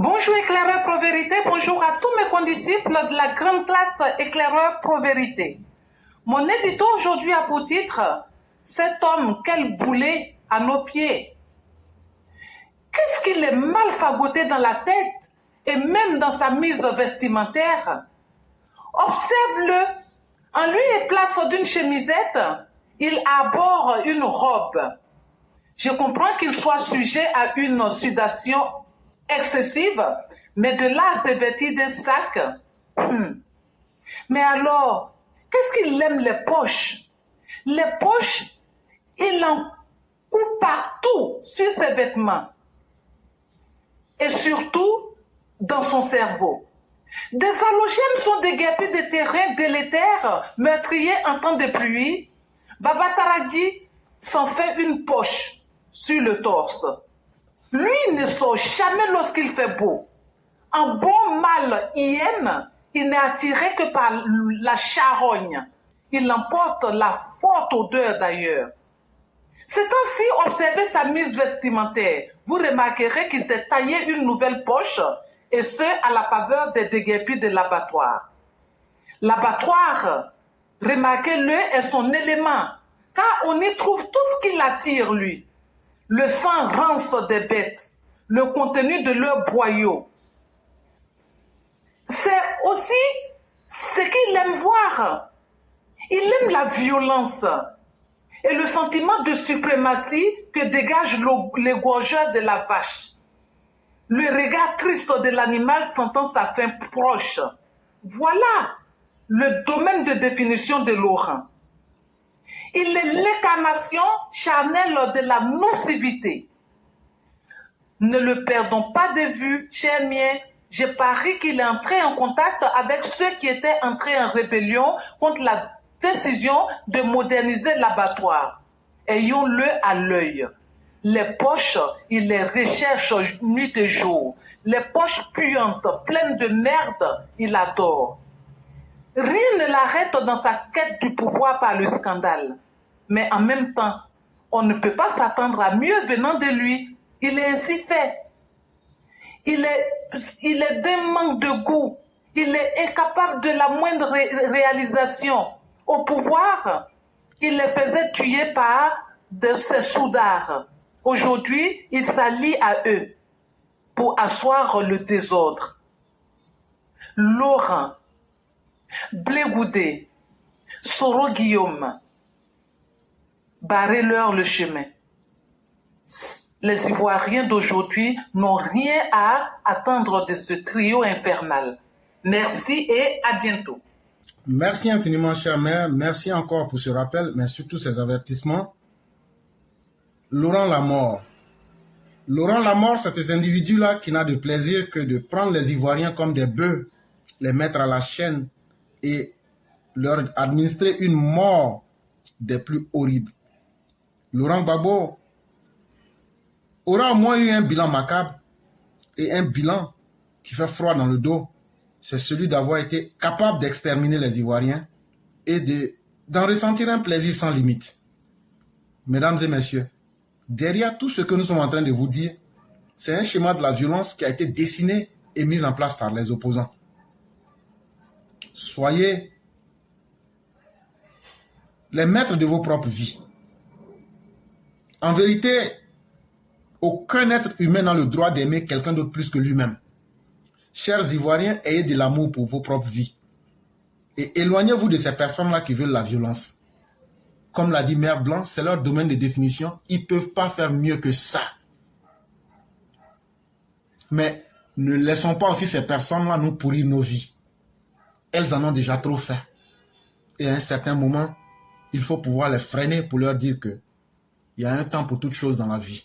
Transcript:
Bonjour éclaireur Pro-Vérité, bonjour à tous mes condisciples de la grande classe éclaireur Pro-Vérité. Mon édito aujourd'hui a pour titre « Cet homme, quel boulet à nos pieds ». Qu'est-ce qu'il est mal fagoté dans la tête et même dans sa mise vestimentaire. Observe-le, en lui et place d'une chemisette, il arbore une robe. Je comprends qu'il soit sujet à une sudation excessive, mais de là à se vêtir d'un sac. Mais alors, qu'est-ce qu'il aime les poches? Les poches, il en coupe partout sur ses vêtements. Et surtout, dans son cerveau. Des halogènes sont déguerpis des terrains délétères, meurtriers en temps de pluie. Baba Taradji s'en fait une poche sur le torse. Lui ne sort jamais lorsqu'il fait beau. En bon mâle hyène, il n'est attiré que par la charogne. Il emporte la forte odeur d'ailleurs. C'est ainsi observer sa mise vestimentaire. Vous remarquerez qu'il s'est taillé une nouvelle poche, et ce, à la faveur des déguerpis de l'abattoir. L'abattoir, remarquez-le, est son élément, car on y trouve tout ce qui l'attire, lui. Le sang rance des bêtes, le contenu de leurs boyaux. C'est aussi ce qu'il aime voir. Il aime la violence et le sentiment de suprématie que dégage l'égorgeur de la vache. Le regard triste de l'animal sentant sa fin proche. Voilà le domaine de définition de Laurent. Il est l'incarnation charnelle de la nocivité. Ne le perdons pas de vue, chers miens. Je parie qu'il est entré en contact avec ceux qui étaient entrés en rébellion contre la décision de moderniser l'abattoir. Ayons-le à l'œil. Les poches, il les recherche nuit et jour. Les poches puantes, pleines de merde, il adore. Rien ne l'arrête dans sa quête du pouvoir par le scandale. Mais en même temps, on ne peut pas s'attendre à mieux venant de lui. Il est ainsi fait. Il est d'un manque de goût. Il est incapable de la moindre réalisation. Au pouvoir, il les faisait tuer par de ses soudards. Aujourd'hui, il s'allie à eux pour asseoir le désordre. Laurent, Blé Goudé, Soro Guillaume, barrez-leur le chemin. Les Ivoiriens d'aujourd'hui n'ont rien à attendre de ce trio infernal. Merci et à bientôt. Merci infiniment, chère mère. Merci encore pour ce rappel, mais surtout ces avertissements. Laurent Lamort. Laurent Lamort, c'est ces individus-là qui n'a de plaisir que de prendre les Ivoiriens comme des bœufs, les mettre à la chaîne et leur administrer une mort des plus horribles. Laurent Gbagbo aura au moins eu un bilan macabre et un bilan qui fait froid dans le dos. C'est celui d'avoir été capable d'exterminer les Ivoiriens et d'en ressentir un plaisir sans limite. Mesdames et messieurs, derrière tout ce que nous sommes en train de vous dire, c'est un schéma de la violence qui a été dessiné et mis en place par les opposants. Soyez les maîtres de vos propres vies. En vérité, aucun être humain n'a le droit d'aimer quelqu'un d'autre plus que lui-même. Chers Ivoiriens, ayez de l'amour pour vos propres vies. Et éloignez-vous de ces personnes-là qui veulent la violence. Comme l'a dit Mère Blanc, c'est leur domaine de définition. Ils ne peuvent pas faire mieux que ça. Mais ne laissons pas aussi ces personnes-là nous pourrir nos vies. Elles en ont déjà trop fait. Et à un certain moment, il faut pouvoir les freiner pour leur dire qu'il y a un temps pour toute chose dans la vie.